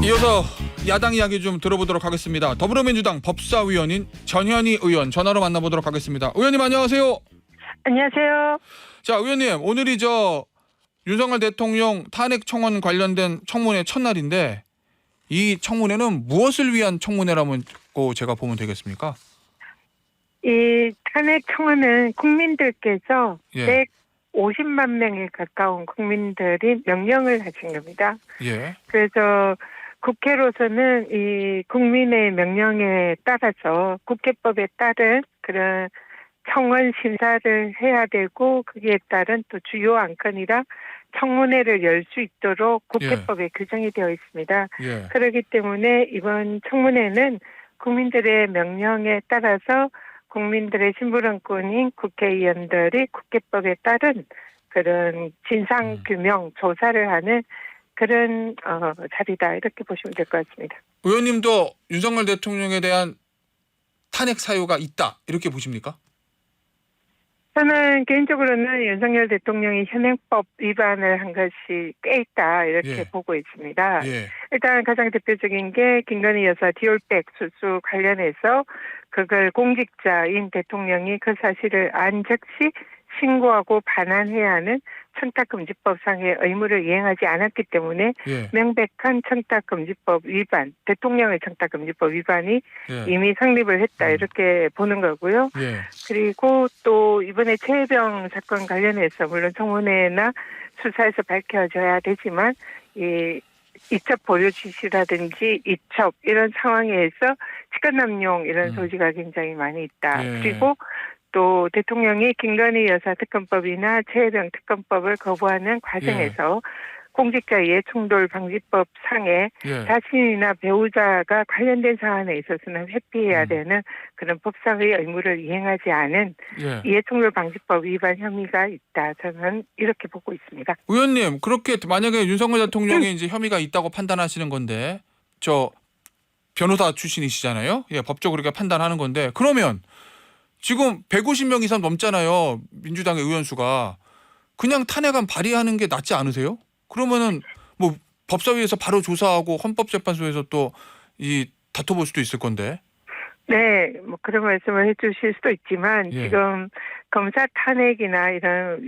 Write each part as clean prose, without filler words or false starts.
이어서 야당 이야기 좀 들어보도록 하겠습니다. 더불어민주당 법사위원인 전현희 의원 전화로 만나보도록 하겠습니다. 의원님 안녕하세요. 안녕하세요. 자, 의원님 오늘이 윤석열 대통령 탄핵 청원 관련된 청문회 첫날인데 이 청문회는 무엇을 위한 청문회라고 제가 보면 되겠습니까? 이 탄핵 청원은 국민들께서 예. 150만 명에 가까운 국민들이 명령을 하신 겁니다. 예. 그래서 국회로서는 이 국민의 명령에 따라서 국회법에 따른 그런 청원 심사를 해야 되고 거기에 따른 또 주요 안건이라 청문회를 열 수 있도록 국회법에 규정이 되어 있습니다. 예. 그렇기 때문에 이번 청문회는 국민들의 명령에 따라서 국민들의 심부름꾼인 국회의원들이 국회법에 따른 그런 진상규명 조사를 하는 그런 자리다 이렇게 보시면 될 것 같습니다. 의원님도 윤석열 대통령에 대한 탄핵 사유가 있다 이렇게 보십니까? 저는 개인적으로는 윤석열 대통령이 현행법 위반을 한 것이 꽤 있다 이렇게 예. 보고 있습니다. 예. 일단 가장 대표적인 게 김건희 여사 디올백 수수 관련해서 그걸 공직자인 대통령이 그 사실을 안 즉시 신고하고 반환해야 하는 청탁금지법상의 의무를 이행하지 않았기 때문에 예. 명백한 청탁금지법 위반, 대통령의 청탁금지법 위반이 예. 이미 성립을 했다 이렇게 보는 거고요. 예. 그리고 또 이번에 최혜병 사건 관련해서 물론 청문회나 수사에서 밝혀져야 되지만 이 이첩 보류 지시라든지 이첩 이런 상황에서 직권남용 이런 소지가 굉장히 많이 있다. 예. 그리고 또 대통령이 김건희 여사 특검법이나 최혜병 특검법을 거부하는 과정에서 공직자 이해충돌 방지법 상에 예. 자신이나 배우자가 관련된 사안에 있어서는 회피해야 되는 그런 법상의 의무를 이행하지 않은 예. 이해충돌 방지법 위반 혐의가 있다. 저는 이렇게 보고 있습니다. 의원님 그렇게 만약에 윤석열 대통령이 이제 혐의가 있다고 판단하시는 건데 변호사 출신이시잖아요. 예, 법적으로 그렇게 판단하는 건데 그러면 지금 150명 이상 넘잖아요. 민주당의 의원 수가. 그냥 탄핵안 발의하는 게 낫지 않으세요? 그러면은 뭐 법사위에서 바로 조사하고 헌법재판소에서 또 다퉈볼 수도 있을 건데. 네, 뭐 그런 말씀을 해주실 수도 있지만 예. 지금 검사 탄핵이나 이런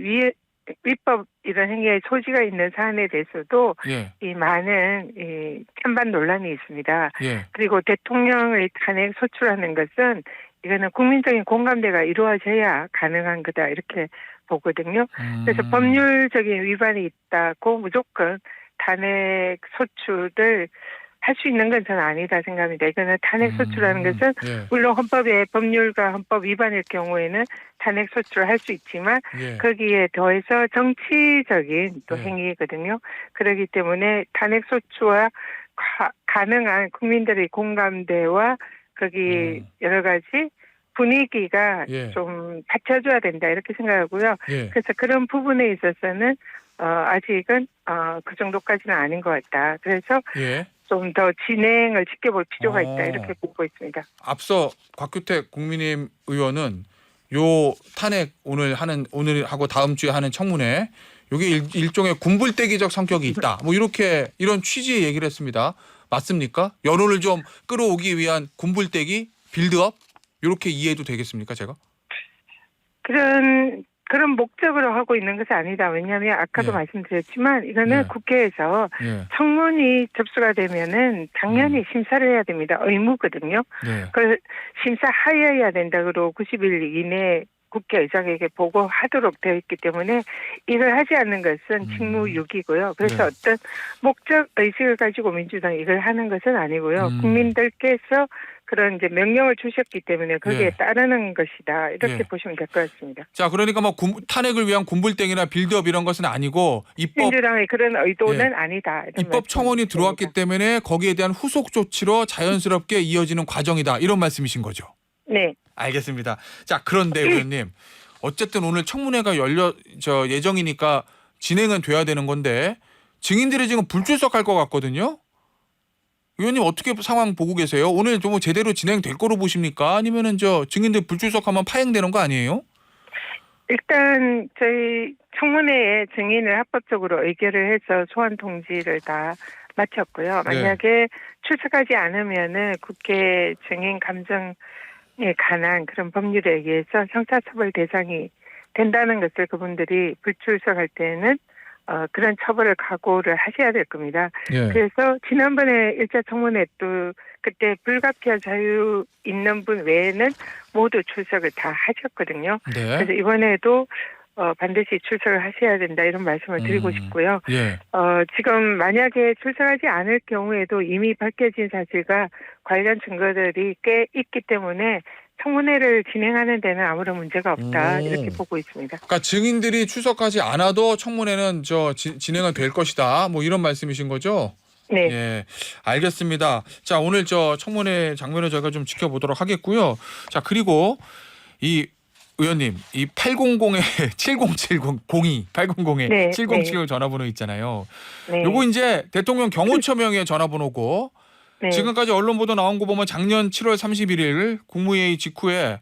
위법 이런 행위에 소지가 있는 사안에 대해서도 예. 이 많은 이 찬반 논란이 있습니다. 예. 그리고 대통령의 탄핵 소추라는 것은 이거는 국민적인 공감대가 이루어져야 가능한 거다 이렇게 보거든요. 그래서 법률적인 위반이 있다고 무조건 탄핵 소추를 할 수 있는 건 저는 아니다 생각합니다. 이거는 탄핵 소추라는 것은 예. 물론 헌법의 법률과 헌법 위반일 경우에는 탄핵 소추를 할 수 있지만 예. 거기에 더해서 정치적인 또 예. 행위거든요. 그렇기 때문에 탄핵 소추와 가능한 국민들의 공감대와 거기 여러 가지 분위기가 예. 좀 받쳐줘야 된다 이렇게 생각하고요. 예. 그래서 그런 부분에 있어서는 아직은 그 정도까지는 아닌 것 같다. 그래서 예. 좀 더 진행을 지켜볼 필요가 있다 이렇게 보고 있습니다. 앞서 곽규택 국민의힘 의원은 요 탄핵 오늘 하고 다음 주에 하는 청문회 이게 일종의 군불대기적 성격이 있다. 뭐 이런 취지의 얘기를 했습니다. 맞습니까? 여론을 좀 끌어오기 위한 군불대기 빌드업 이렇게 이해해도 되겠습니까, 제가? 그런 목적으로 하고 있는 것이 아니다. 왜냐하면 아까도 예. 말씀드렸지만 이거는 예. 국회에서 예. 청문이 접수가 되면은 당연히 심사를 해야 됩니다. 의무거든요. 네. 그 심사하여야 된다. 그러고 90일 이내에 국회의장에게 보고하도록 되어 있기 때문에 이걸 하지 않는 것은 직무유기고요. 그래서 네. 어떤 목적 의식을 가지고 민주당이 이걸 하는 것은 아니고요. 국민들께서 그런 이제 명령을 주셨기 때문에 거기에 예. 따르는 것이다. 이렇게 예. 보시면 될 것 같습니다. 자, 그러니까 뭐 탄핵을 위한 군불대기나 빌드업 이런 것은 아니고 민주당의 그런 의도는 아니다. 이런 입법 청원이 들어왔기 때문에 거기에 대한 후속 조치로 자연스럽게 이어지는 과정이다. 이런 말씀이신 거죠? 네. 알겠습니다. 자, 그런데 의원님 어쨌든 오늘 청문회가 예정이니까 진행은 돼야 되는 건데 증인들이 지금 불출석할 것 같거든요. 의원님 어떻게 상황 보고 계세요? 오늘 좀 제대로 진행될 거로 보십니까? 아니면은 증인들 불출석하면 파행되는 거 아니에요? 일단 저희 청문회에 증인을 합법적으로 의결을 해서 소환 통지를 다 마쳤고요. 네. 만약에 출석하지 않으면은 국회 증인 감정에 관한 그런 법률에 의해서 형사처벌 대상이 된다는 것을 그분들이 불출석할 때는 그런 처벌을 각오를 하셔야 될 겁니다. 예. 그래서 지난번에 1차 청문회 또 그때 불가피한 자유 있는 분 외에는 모두 출석을 다 하셨거든요. 네. 그래서 이번에도 반드시 출석을 하셔야 된다 이런 말씀을 드리고 싶고요. 예. 지금 만약에 출석하지 않을 경우에도 이미 밝혀진 사실과 관련 증거들이 꽤 있기 때문에 청문회를 진행하는 데는 아무런 문제가 없다 이렇게 보고 있습니다. 그러니까 증인들이 출석하지 않아도 청문회는 진행은 될 것이다. 뭐 이런 말씀이신 거죠? 네. 예, 알겠습니다. 자, 오늘 청문회 장면을 저희가 좀 지켜보도록 하겠고요. 자, 그리고 이 의원님, 이 800에 7070 800에 네, 7070 전화번호 있잖아요. 네. 요거 이제 대통령 경호처명의 전화번호고 네. 지금까지 언론 보도 나온 거 보면 작년 7월 31일 국무회의 직후에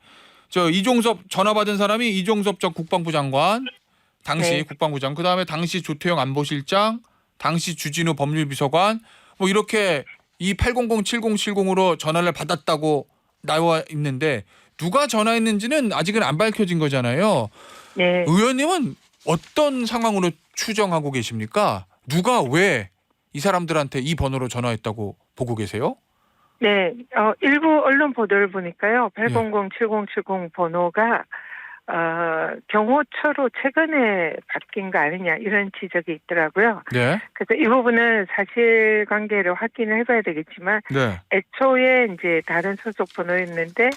이종섭 전화 받은 사람이 이종섭 전 국방부 장관, 당시 네. 국방부 장관, 그다음에 당시 조태영 안보실장, 당시 주진우 법률비서관 뭐 이렇게 이 800-7070으로 전화를 받았다고 나와 있는데 누가 전화했는지는 아직은 안 밝혀진 거잖아요. 네. 의원님은 어떤 상황으로 추정하고 계십니까? 누가 왜 이 사람들한테 이 번호로 전화했다고 보고 계세요? 네. 일부 언론 보도를 보니까요. 800-7070 번호가 경호처로 최근에 바뀐 거 아니냐 이런 지적이 있더라고요. 네. 그래서 이 부분은 사실관계를 확인을 해봐야 되겠지만 네. 애초에 이제 다른 소속 번호였는데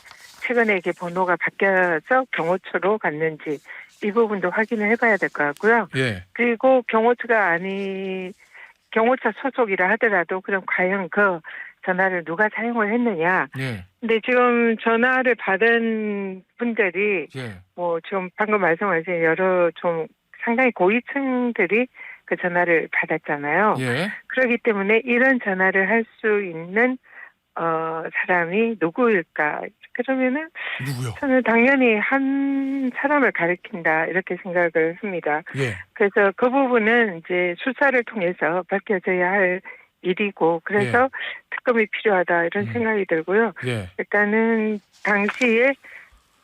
최근에 이게 번호가 바뀌어서 경호처로 갔는지 이 부분도 확인을 해봐야 될 것 같고요. 예. 그리고 경호처 소속이라 하더라도 그럼 과연 그 전화를 누가 사용을 했느냐. 예. 근데 지금 전화를 받은 분들이 예. 뭐 지금 방금 말씀하신 여러 좀 상당히 고위층들이 그 전화를 받았잖아요. 예. 그렇기 때문에 이런 전화를 할 수 있는 사람이 누구일까? 그러면은 누구요? 저는 당연히 한 사람을 가리킨다 이렇게 생각을 합니다. 예. 그래서 그 부분은 이제 수사를 통해서 밝혀져야 할 일이고 그래서 특검이 필요하다 이런 생각이 들고요. 예. 일단은 당시에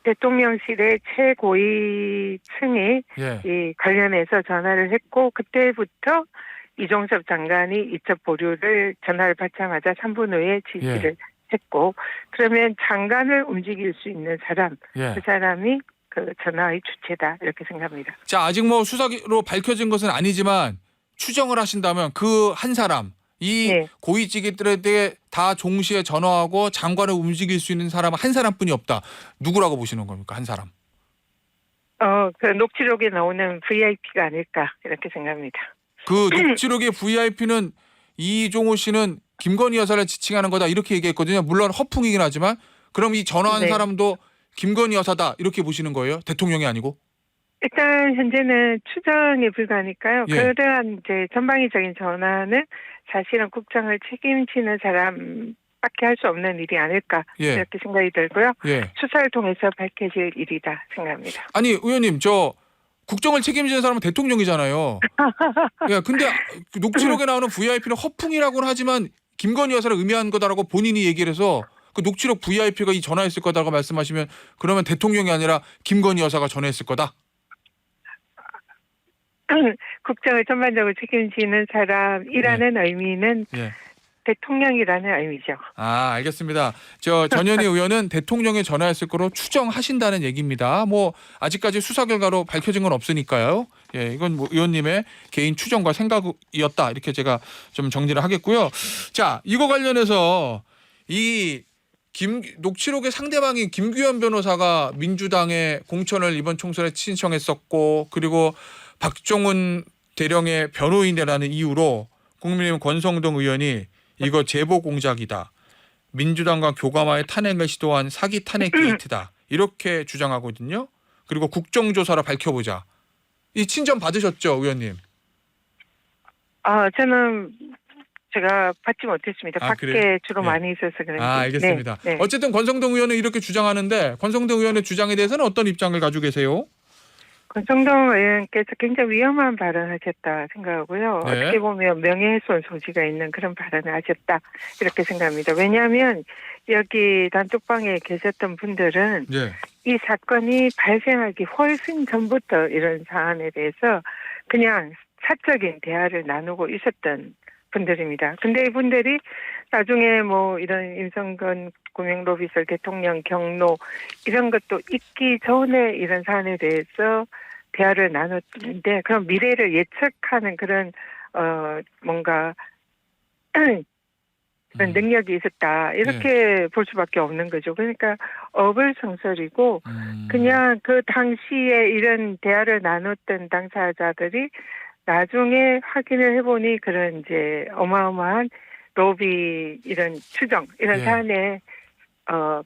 대통령실의 최고위층이 예. 이 관련해서 전화를 했고 그때부터 이종섭 장관이 이첩 보류를 전화를 받자마자 3분 후에 지시를 했고 그러면 장관을 움직일 수 있는 사람 예. 그 사람이 그 전화의 주체다 이렇게 생각합니다. 자, 아직 뭐 수사로 밝혀진 것은 아니지만 추정을 하신다면 그 한 사람 이 네. 고위직들에게 다 동시에 전화하고 장관을 움직일 수 있는 사람 한 사람뿐이 없다. 누구라고 보시는 겁니까? 한 사람. 그 녹취록에 나오는 VIP가 아닐까 이렇게 생각합니다. 그 녹취록의 VIP는 이종호 씨는 김건희 여사를 지칭하는 거다 이렇게 얘기했거든요. 물론 허풍이긴 하지만 그럼 이 전화한 네. 사람도 김건희 여사다 이렇게 보시는 거예요? 대통령이 아니고? 일단 현재는 추정에 불과하니까요. 예. 그러한 이제 전방위적인 전화는 사실은 국정을 책임지는 사람밖에 할 수 없는 일이 아닐까 예. 이렇게 생각이 들고요. 예. 수사를 통해서 밝혀질 일이다 생각합니다. 아니 의원님 국정을 책임지는 사람은 대통령이잖아요. 예, 근데 그 녹취록에 나오는 VIP는 허풍이라고는 하지만 김건희 여사를 의미한 거다라고 본인이 얘기를 해서 그 녹취록 VIP가 이 전화했을 거다라고 말씀하시면 그러면 대통령이 아니라 김건희 여사가 전화했을 거다? 국정을 전반적으로 책임지는 사람이라는 의미는 예. 대통령이라는 의미죠. 아, 알겠습니다. 전현희 의원은 대통령에 전화했을 거로 추정하신다는 얘기입니다. 뭐 아직까지 수사 결과로 밝혀진 건 없으니까요. 예, 이건 뭐 의원님의 개인 추정과 생각이었다 이렇게 제가 좀 정리를 하겠고요. 자, 이거 관련해서 이 녹취록의 상대방인 김규현 변호사가 민주당의 공천을 이번 총선에 신청했었고 그리고 박종훈 대령의 변호인이라는 이유로 국민의힘 권성동 의원이 이거 제보 공작이다. 민주당과 교감하에 탄핵을 시도한 사기 탄핵 게이트다. 이렇게 주장하거든요. 그리고 국정조사로 밝혀보자. 이 친전 받으셨죠, 의원님? 저는 제가 받지 못했습니다. 밖에 그래요? 주로 네. 많이 있어서 그런지. 알겠습니다. 네. 어쨌든 권성동 의원은 이렇게 주장하는데 권성동 의원의 주장에 대해서는 어떤 입장을 가지고 계세요? 권성동 의원께서 굉장히 위험한 발언하셨다 생각하고요. 네. 어떻게 보면 명예훼손 소지가 있는 그런 발언을 하셨다 이렇게 생각합니다. 왜냐하면 여기 단톡방에 계셨던 분들은 네. 이 사건이 발생하기 훨씬 전부터 이런 사안에 대해서 그냥 사적인 대화를 나누고 있었던 분들입니다. 근데 이분들이 나중에 뭐 이런 임성근 고명로비설 대통령 경로 이런 것도 있기 전에 이런 사안에 대해서 대화를 나눴는데 그런 미래를 예측하는 그런 뭔가 그런 능력이 있었다 이렇게 볼 수밖에 없는 거죠. 그러니까 어불성설이고 그냥 그 당시에 이런 대화를 나눴던 당사자들이 나중에 확인을 해보니 그런 이제 어마어마한 로비 이런 추정 이런 예. 사안에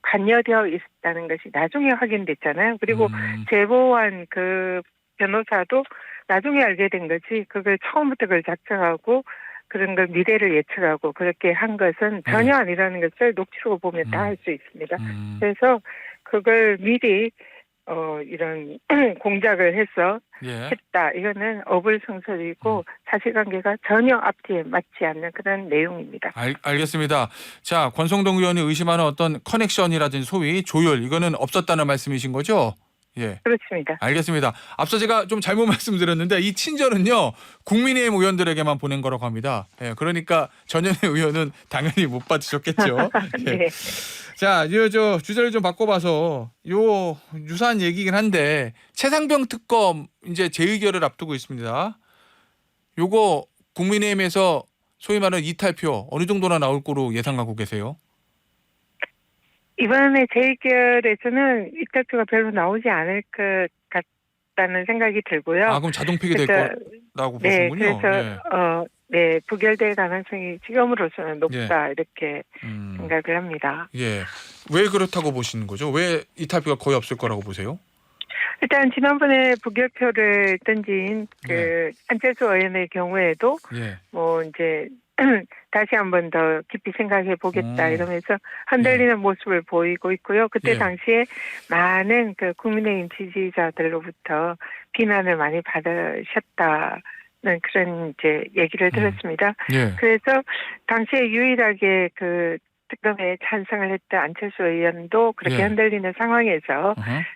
관여되어 있었다는 것이 나중에 확인됐잖아요. 그리고 제보한 그 변호사도 나중에 알게 된 거지 그걸 처음부터 그걸 작성하고 그런 걸 미래를 예측하고 그렇게 한 것은 전혀 아니라는 것을 녹취록을 보면 다 알 수 있습니다. 그래서 그걸 미리 이런 공작을 해서 예. 했다. 이거는 어불성설이고 사실관계가 전혀 앞뒤에 맞지 않는 그런 내용입니다. 알겠습니다. 자, 권성동 의원이 의심하는 어떤 커넥션이라든지 소위 조율 이거는 없었다는 말씀이신 거죠? 예. 그렇습니다. 알겠습니다. 앞서 제가 좀 잘못 말씀드렸는데 이 친절은요 국민의힘 의원들에게만 보낸 거라고 합니다. 예, 그러니까 전현희 의원은 당연히 못 받으셨겠죠. 예. 네. 자, 저 주제를 좀 바꿔봐서 요 유사한 얘기긴 한데 최상병 특검 이제 재의결을 앞두고 있습니다. 요거 국민의힘에서 소위 말하는 이탈표 어느 정도나 나올 거로 예상하고 계세요? 이번에 재의결에서는 이탈표가 별로 나오지 않을 것 같다는 생각이 들고요. 아, 그럼 자동 폐기될 거라고 네, 보시는군요. 그래서 네, 부결될 가능성이 지금으로서는 높다 이렇게 생각을 합니다. 예. 왜 그렇다고 보시는 거죠? 왜 이탈표가 거의 없을 거라고 보세요? 일단 지난번에 부결표를 던진 그 안철수 의원의 경우에도 예. 뭐 이제 다시 한 번 더 깊이 생각해 보겠다 이러면서 흔들리는 모습을 보이고 있고요. 그때 당시에 많은 그 국민의힘 지지자들로부터 비난을 많이 받으셨다는 그런 이제 얘기를 들었습니다. 그래서 당시에 유일하게 그 특검에 찬성을 했던 안철수 의원도 그렇게 흔들리는 상황에서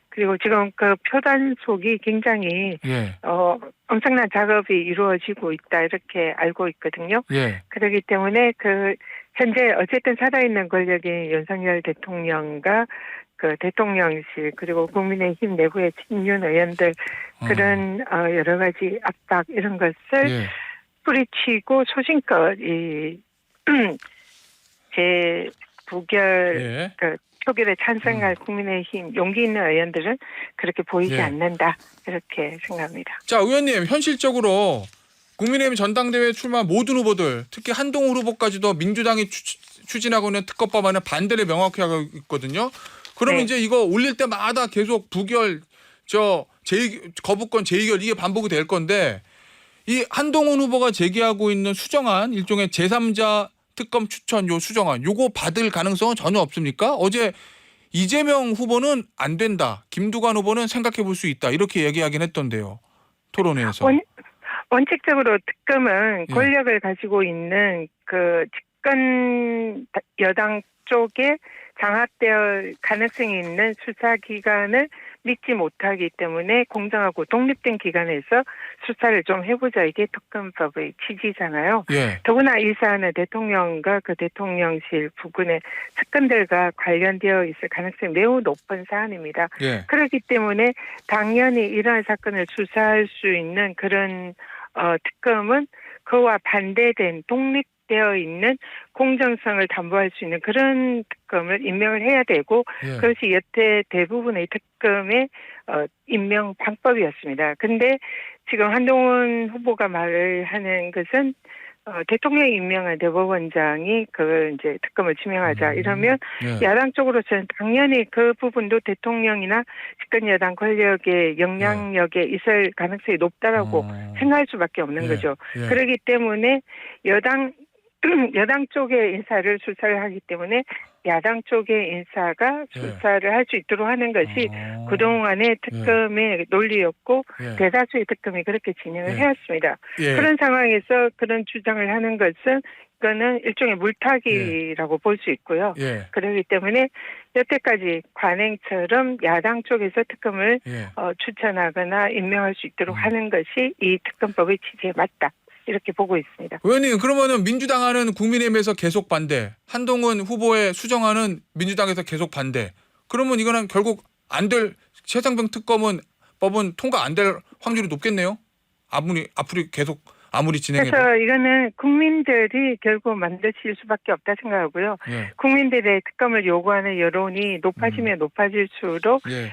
그리고 지금 그 표단속이 굉장히 엄청난 작업이 이루어지고 있다 이렇게 알고 있거든요. 그렇기 때문에 그 현재 어쨌든 살아있는 권력인 윤석열 대통령과 그 대통령실 그리고 국민의힘 내부의 친윤 의원들 그런 여러 가지 압박 이런 것을 뿌리치고 소신껏 이 재부결 그 표결에 찬성할 국민의힘 용기 있는 의원들은 그렇게 보이지 않는다 이렇게 생각합니다. 자, 의원님 현실적으로 국민의힘 전당대회 출마 모든 후보들 특히 한동훈 후보까지도 민주당이 추진하고 있는 특검법안에 반대를 명확히 하고 있거든요. 그러면 이제 이거 올릴 때마다 계속 부결 거부권 재의결 이게 반복이 될 건데 이 한동훈 후보가 제기하고 있는 수정안 일종의 제3자 특검 추천 요 수정안 요거 받을 가능성은 전혀 없습니까? 어제 이재명 후보는 안 된다. 김두관 후보는 생각해 볼 수 있다. 이렇게 얘기하긴 했던데요. 토론회에서. 원칙적으로 특검은 권력을 가지고 있는 그 집권 여당 쪽에 장악될 가능성이 있는 수사기관을 믿지 못하기 때문에 공정하고 독립된 기관에서 수사를 좀 해보자. 이게 특검법의 취지잖아요. 더구나 이 사안은 대통령과 그 대통령실 부근의 측근들과 관련되어 있을 가능성이 매우 높은 사안입니다. 그렇기 때문에 당연히 이러한 사건을 수사할 수 있는 그런 특검은 그와 반대된 독립되어 있는 공정성을 담보할 수 있는 그런 특검을 임명을 해야 되고 그것이 여태 대부분의 특검의 임명 방법이었습니다. 근데 지금 한동훈 후보가 말을 하는 것은 대통령이 임명한 대법원장이 그 이제 특검을 지명하자 이러면 야당 쪽으로서는 당연히 그 부분도 대통령이나 집권 여당 권력의 영향력에 있을 가능성이 높다라고 생각할 수밖에 없는 거죠. 그렇기 때문에 여당 쪽의 인사를 수사를 하기 때문에 야당 쪽의 인사가 예. 수사를 할 수 있도록 하는 것이 그동안의 특검의 논리였고 예. 대다수의 특검이 그렇게 진행을 예. 해왔습니다. 예. 그런 상황에서 그런 주장을 하는 것은 이거는 일종의 물타기라고 볼 수 있고요. 예. 그렇기 때문에 여태까지 관행처럼 야당 쪽에서 특검을 예. 추천하거나 임명할 수 있도록 하는 것이 이 특검법의 취지에 맞다. 이렇게 보고 있습니다. 의원님 그러면은 민주당하는 국민의힘에서 계속 반대, 한동훈 후보의 수정하는 민주당에서 계속 반대. 그러면 이거는 결국 안 될 최상병 특검은 법은 통과 안 될 확률이 높겠네요. 앞으로 계속 아무리 진행해도. 그래서 이거는 국민들이 결국 만드실 수밖에 없다 생각하고요. 예. 국민들의 특검을 요구하는 여론이 높아지면 높아질수록 예.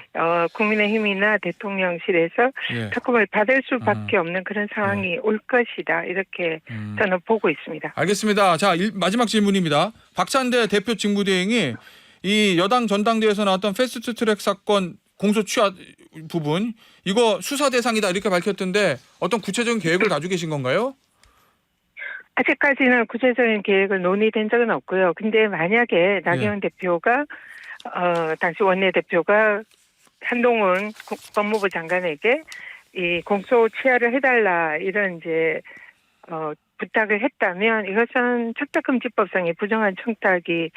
국민의힘이나 대통령실에서 예. 특검을 받을 수밖에 없는 그런 상황이 올 것이다. 이렇게 저는 보고 있습니다. 알겠습니다. 자, 마지막 질문입니다. 박찬대 대표 직무대행이 이 여당 전당대회에서 나왔던 패스트트랙 사건 공소 취하 부분 이거 수사 대상이다 이렇게 밝혔던데 어떤 구체적인 계획을 가지고 계신 건가요? 아직까지는 구체적인 계획을 논의된 적은 없고요. 근데 만약에 나경원 대표가 당시 원내대표가 한동훈 법무부 장관에게 이 공소 취하를 해달라 이런 이제 부탁을 했다면 이것은 청탁금지법상의 부정한 청탁이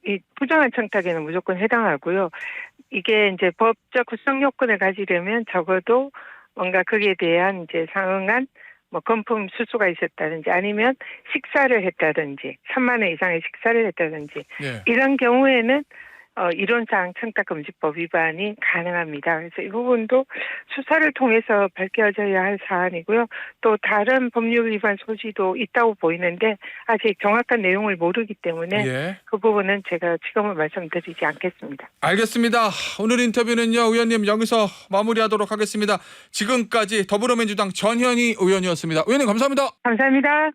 이 부정한 청탁에는 무조건 해당하고요. 이게 이제 법적 구성 요건을 가지려면 적어도 뭔가 거기에 대한 이제 상응한 뭐 건품 수수가 있었다든지 아니면 식사를 했다든지 3만 원 이상의 식사를 했다든지 예. 이런 경우에는 이론상 청탁금지법 위반이 가능합니다. 그래서 이 부분도 수사를 통해서 밝혀져야 할 사안이고요. 또 다른 법률 위반 소지도 있다고 보이는데 아직 정확한 내용을 모르기 때문에 예. 그 부분은 제가 지금은 말씀드리지 않겠습니다. 알겠습니다. 오늘 인터뷰는요. 의원님 여기서 마무리하도록 하겠습니다. 지금까지 더불어민주당 전현희 의원이었습니다. 의원님 감사합니다. 감사합니다.